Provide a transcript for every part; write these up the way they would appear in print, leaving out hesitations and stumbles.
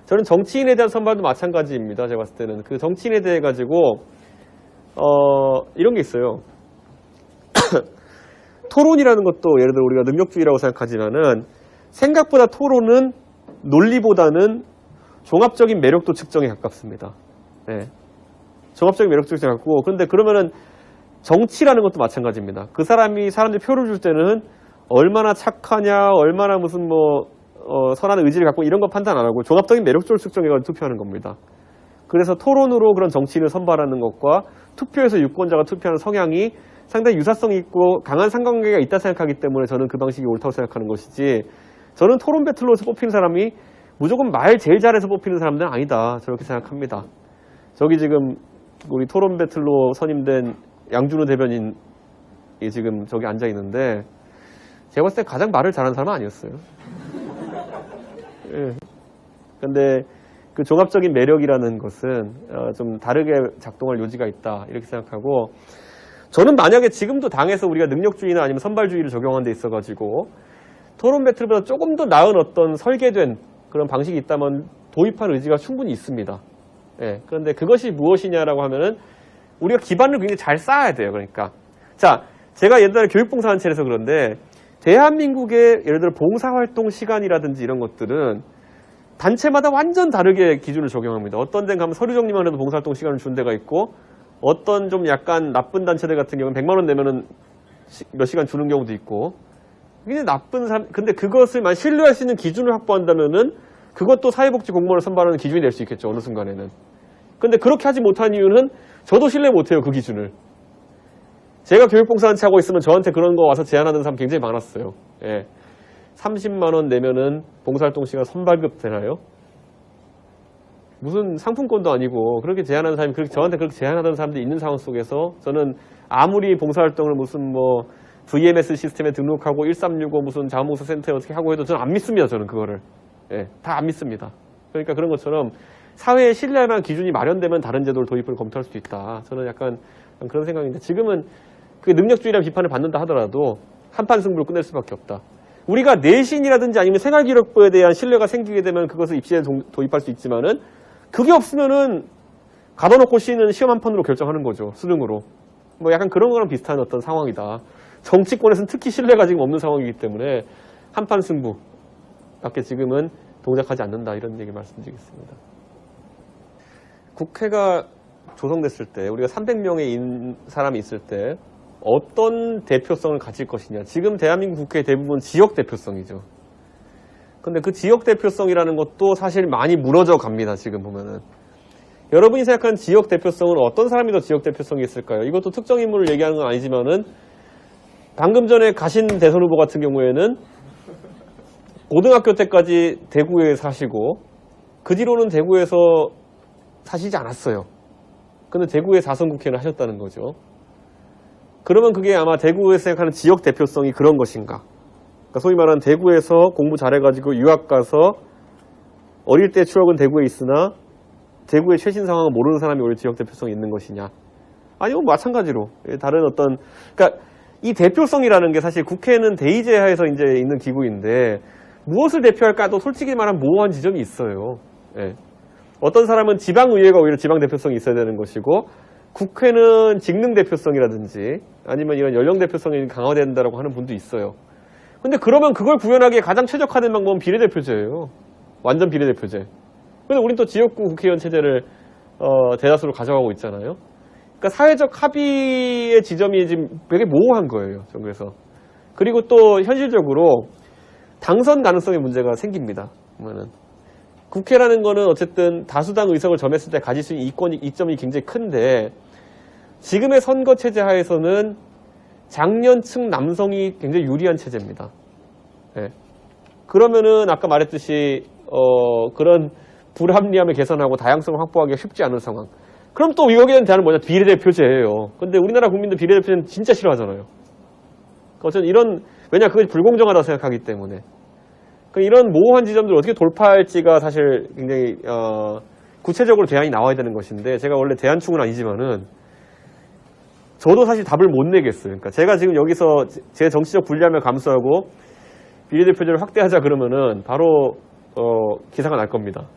저는 정치인에 대한 선발도 마찬가지입니다. 제가 봤을 때는 그 정치인에 대해 가지고 이런 게 있어요. 토론이라는 것도 예를 들어 우리가 능력주의라고 생각하지만은 생각보다 토론은 논리보다는 종합적인 매력도 측정에 가깝습니다. 네. 종합적인 매력도 측정에 가깝고, 그런데 그러면은 정치라는 것도 마찬가지입니다. 그 사람이 사람들이 표를 줄 때는 얼마나 착하냐, 얼마나 무슨 선한 의지를 갖고 이런 거 판단 안 하고 종합적인 매력적으로 측정해 가지고 투표하는 겁니다. 그래서 토론으로 그런 정치인을 선발하는 것과 투표에서 유권자가 투표하는 성향이 상당히 유사성이 있고 강한 상관관계가 있다 생각하기 때문에 저는 그 방식이 옳다고 생각하는 것이지, 저는 토론 배틀로서 뽑히는 사람이 무조건 말 제일 잘해서 뽑히는 사람들은 아니다, 저렇게 생각합니다. 저기 지금 우리 토론 배틀로 선임된 양준호 대변인이 지금 저기 앉아 있는데 제가 봤을 때 가장 말을 잘하는 사람은 아니었어요. 예. 근데 그 종합적인 매력이라는 것은 좀 다르게 작동할 요지가 있다, 이렇게 생각하고, 저는 만약에 지금도 당에서 우리가 능력주의나 아니면 선발주의를 적용한 데 있어가지고 토론 배틀보다 조금 더 나은 어떤 설계된 그런 방식이 있다면 도입할 의지가 충분히 있습니다. 예. 그런데 그것이 무엇이냐라고 하면은 우리가 기반을 굉장히 잘 쌓아야 돼요. 그러니까 자, 제가 옛날에 교육봉사단체에서 그런데 대한민국의 예를 들어 봉사활동 시간이라든지 이런 것들은 단체마다 완전 다르게 기준을 적용합니다. 어떤 데는 가면 서류 정리만 해도 봉사활동 시간을 준 데가 있고, 어떤 좀 약간 나쁜 단체들 같은 경우는 100만 원 내면은 몇 시간 주는 경우도 있고, 굉장히 나쁜 사람, 근데 그것을 만 신뢰할 수 있는 기준을 확보한다면은 그것도 사회복지 공무원을 선발하는 기준이 될 수 있겠죠, 어느 순간에는. 근데 그렇게 하지 못한 이유는 저도 신뢰 못해요, 그 기준을. 제가 교육봉사단체 하고 있으면 저한테 그런 거 와서 제안하는 사람 굉장히 많았어요. 예. 30만 원 내면은 봉사활동 시간 선발급 되나요? 무슨 상품권도 아니고 그렇게 제안하는 사람이 저한테 그렇게 제안하던 사람들이 있는 상황 속에서 저는 아무리 봉사활동을 무슨 VMS 시스템에 등록하고 1365 무슨 자원봉사센터에 어떻게 하고 해도 저는 안 믿습니다. 저는 그거를. 예, 다 안 믿습니다. 그러니까 그런 것처럼 사회에 신뢰할 만한 기준이 마련되면 다른 제도를 도입을 검토할 수도 있다. 저는 약간 그런 생각인데, 지금은 그 능력주의라는 비판을 받는다 하더라도 한판 승부로 끝낼 수밖에 없다. 우리가 내신이라든지 아니면 생활기록부에 대한 신뢰가 생기게 되면 그것을 입시에 도입할 수 있지만은 그게 없으면은 가둬놓고 쉬는 시험 한 판으로 결정하는 거죠. 수능으로. 약간 그런 거랑 비슷한 어떤 상황이다. 정치권에서는 특히 신뢰가 지금 없는 상황이기 때문에 한판 승부밖에 지금은 동작하지 않는다, 이런 얘기 말씀드리겠습니다. 국회가 조성됐을 때 우리가 300명의 사람이 있을 때 어떤 대표성을 가질 것이냐. 지금 대한민국 국회 대부분 지역 대표성이죠. 근데 그 지역 대표성이라는 것도 사실 많이 무너져 갑니다. 지금 보면은. 여러분이 생각하는 지역 대표성은 어떤 사람이 더 지역 대표성이 있을까요? 이것도 특정 인물을 얘기하는 건 아니지만은 방금 전에 가신 대선 후보 같은 경우에는 고등학교 때까지 대구에 사시고 그 뒤로는 대구에서 사시지 않았어요. 근데 대구에 4선 국회를 하셨다는 거죠. 그러면 그게 아마 대구에서 생각하는 지역 대표성이 그런 것인가? 그러니까 소위 말하는 대구에서 공부 잘해가지고 유학 가서 어릴 때 추억은 대구에 있으나 대구의 최신 상황을 모르는 사람이 오히려 지역 대표성이 있는 것이냐? 아니면 마찬가지로 다른 어떤, 그러니까 이 대표성이라는 게 사실 국회는 대의제 하에서 이제 있는 기구인데 무엇을 대표할까도 솔직히 말하면 모호한 지점이 있어요. 예. 어떤 사람은 지방의회가 오히려 지방 대표성이 있어야 되는 것이고, 국회는 직능 대표성이라든지 아니면 이런 연령 대표성이 강화된다라고 하는 분도 있어요. 근데 그러면 그걸 구현하기에 가장 최적화된 방법은 비례대표제예요. 완전 비례대표제. 근데 우린 또 지역구 국회의원 체제를 대다수로 가져가고 있잖아요. 그러니까 사회적 합의의 지점이 지금 되게 모호한 거예요. 그래서 그리고 또 현실적으로 당선 가능성의 문제가 생깁니다. 보면은 국회라는 거는 어쨌든 다수당 의석을 점했을 때 가질 수 있는 이점이 굉장히 큰데, 지금의 선거 체제 하에서는 장년층 남성이 굉장히 유리한 체제입니다. 네. 그러면은 아까 말했듯이 그런 불합리함을 개선하고 다양성을 확보하기가 쉽지 않은 상황. 그럼 또 여기에 대한 뭐냐, 비례대표제예요. 근데 우리나라 국민들 비례대표제는 진짜 싫어하잖아요. 어쨌든 왜냐, 그게 불공정하다고 생각하기 때문에. 이런 모호한 지점들을 어떻게 돌파할지가 사실 굉장히 구체적으로 대안이 나와야 되는 것인데, 제가 원래 대안충은 아니지만은 저도 사실 답을 못 내겠어요. 그러니까 제가 지금 여기서 제 정치적 불리함을 감수하고 비례대표제를 확대하자 그러면은 바로 기사가 날 겁니다.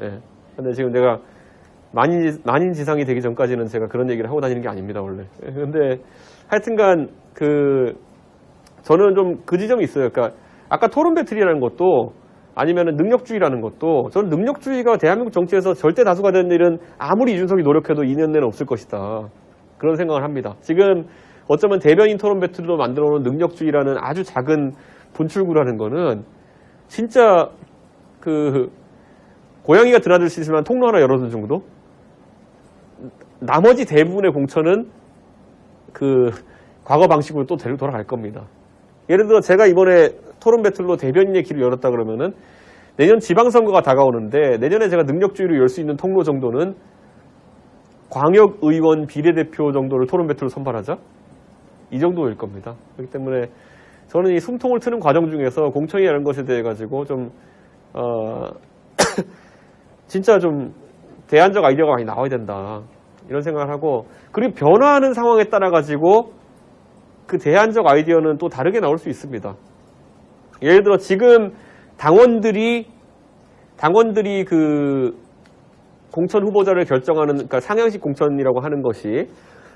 예. 근데 지금 내가 만인지상이 되기 전까지는 제가 그런 얘기를 하고 다니는 게 아닙니다, 원래. 예. 근데 하여튼간 저는 좀 그 지점이 있어요. 그러니까 아까 토론 배틀이라는 것도 아니면은 능력주의라는 것도 저는 능력주의가 대한민국 정치에서 절대 다수가 되는 일은 아무리 이준석이 노력해도 2년 내는 없을 것이다. 그런 생각을 합니다. 지금 어쩌면 대변인 토론 배틀로 만들어 놓은 능력주의라는 아주 작은 분출구라는 거는 진짜 고양이가 드나들 수 있으면 통로 하나 열어둔 정도? 나머지 대부분의 공천은 과거 방식으로 또 돌아갈 겁니다. 예를 들어 제가 이번에 토론 배틀로 대변인의 길을 열었다 그러면은 내년 지방선거가 다가오는데 내년에 제가 능력주의로 열 수 있는 통로 정도는 광역의원 비례대표 정도를 토론 배틀로 선발하자? 이 정도일 겁니다. 그렇기 때문에 저는 이 숨통을 트는 과정 중에서 공천이라는 것에 대해 가지고 진짜 좀 대안적 아이디어가 많이 나와야 된다. 이런 생각을 하고, 그리고 변화하는 상황에 따라 가지고 그 대안적 아이디어는 또 다르게 나올 수 있습니다. 예를 들어 지금 당원들이 공천 후보자를 결정하는, 그러니까 상향식 공천이라고 하는 것이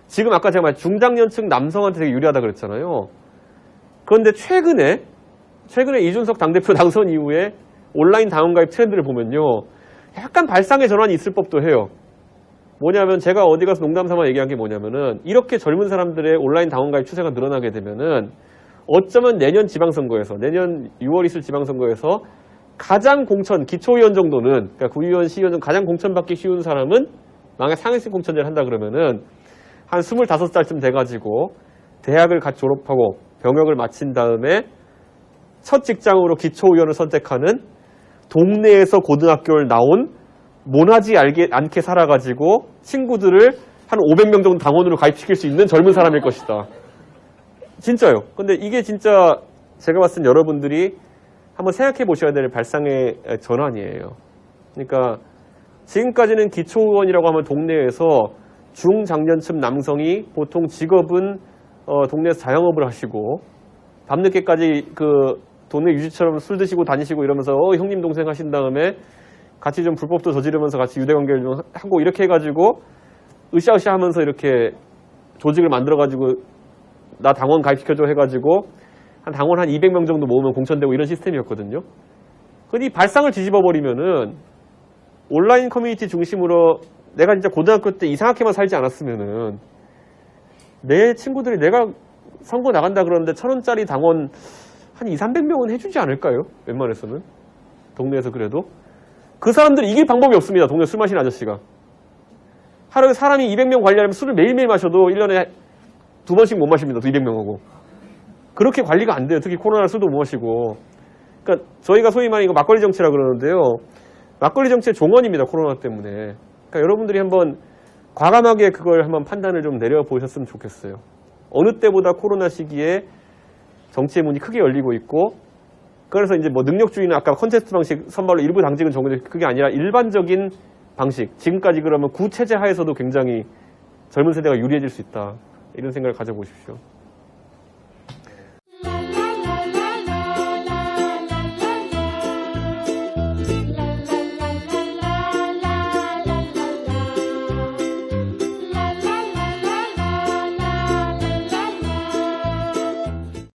지금 아까 제가 말한 중장년층 남성한테 되게 유리하다 그랬잖아요. 그런데 최근에 이준석 당대표 당선 이후에 온라인 당원가입 트렌드를 보면요, 약간 발상의 전환이 있을 법도 해요. 뭐냐면 제가 어디 가서 농담 삼아 얘기한 게 뭐냐면은 이렇게 젊은 사람들의 온라인 당원가입 추세가 늘어나게 되면은 어쩌면 내년 지방선거에서, 내년 6월 있을 지방선거에서 가장 공천, 기초의원 정도는, 그러니까 구의원, 시의원 중 가장 공천받기 쉬운 사람은 만약에 상향식 공천제를 한다 그러면은 한 25살쯤 돼가지고 대학을 갓 졸업하고 병역을 마친 다음에 첫 직장으로 기초의원을 선택하는 동네에서 고등학교를 나온 모나지 않게 살아가지고 친구들을 한 500명 정도 당원으로 가입시킬 수 있는 젊은 사람일 것이다. 진짜요. 근데 이게 진짜 제가 봤을 때 여러분들이 한번 생각해 보셔야 될 발상의 전환이에요. 그러니까 지금까지는 기초의원이라고 하면 동네에서 중장년층 남성이 보통 직업은 동네에서 자영업을 하시고 밤늦게까지 동네 유지처럼 술 드시고 다니시고 이러면서 형님 동생 하신 다음에 같이 좀 불법도 저지르면서 같이 유대관계를 좀 하고 이렇게 해가지고 으쌰으쌰 하면서 이렇게 조직을 만들어가지고 나 당원 가입시켜줘 해가지고 당원 한 200명 정도 모으면 공천되고 이런 시스템이었거든요. 근데 이 발상을 뒤집어버리면은 온라인 커뮤니티 중심으로 내가 진짜 고등학교 때 이상하게만 살지 않았으면은 내 친구들이 내가 선거 나간다 그러는데 1,000원짜리 당원 한 200~300명은 해주지 않을까요? 웬만해서는. 동네에서 그래도. 그 사람들이 이길 방법이 없습니다. 동네 술 마시는 아저씨가. 하루에 사람이 200명 관리하려면 술을 매일매일 마셔도 1년에 2번씩 못 마십니다. 200명하고. 그렇게 관리가 안 돼요. 특히 코로나 술도 못 마시고. 그러니까 저희가 소위 말하는 이거 막걸리 정치라 그러는데요. 막걸리 정치의 종언입니다. 코로나 때문에. 그러니까 여러분들이 한번 과감하게 그걸 한번 판단을 좀 내려보셨으면 좋겠어요. 어느 때보다 코로나 시기에 정치의 문이 크게 열리고 있고, 그래서 이제 뭐 능력주의는 아까 컨테스트 방식 선발로 일부 당직은 정해져, 그게 아니라 일반적인 방식, 지금까지 그러면 구체제 하에서도 굉장히 젊은 세대가 유리해질 수 있다. 이런 생각을 가져보십시오.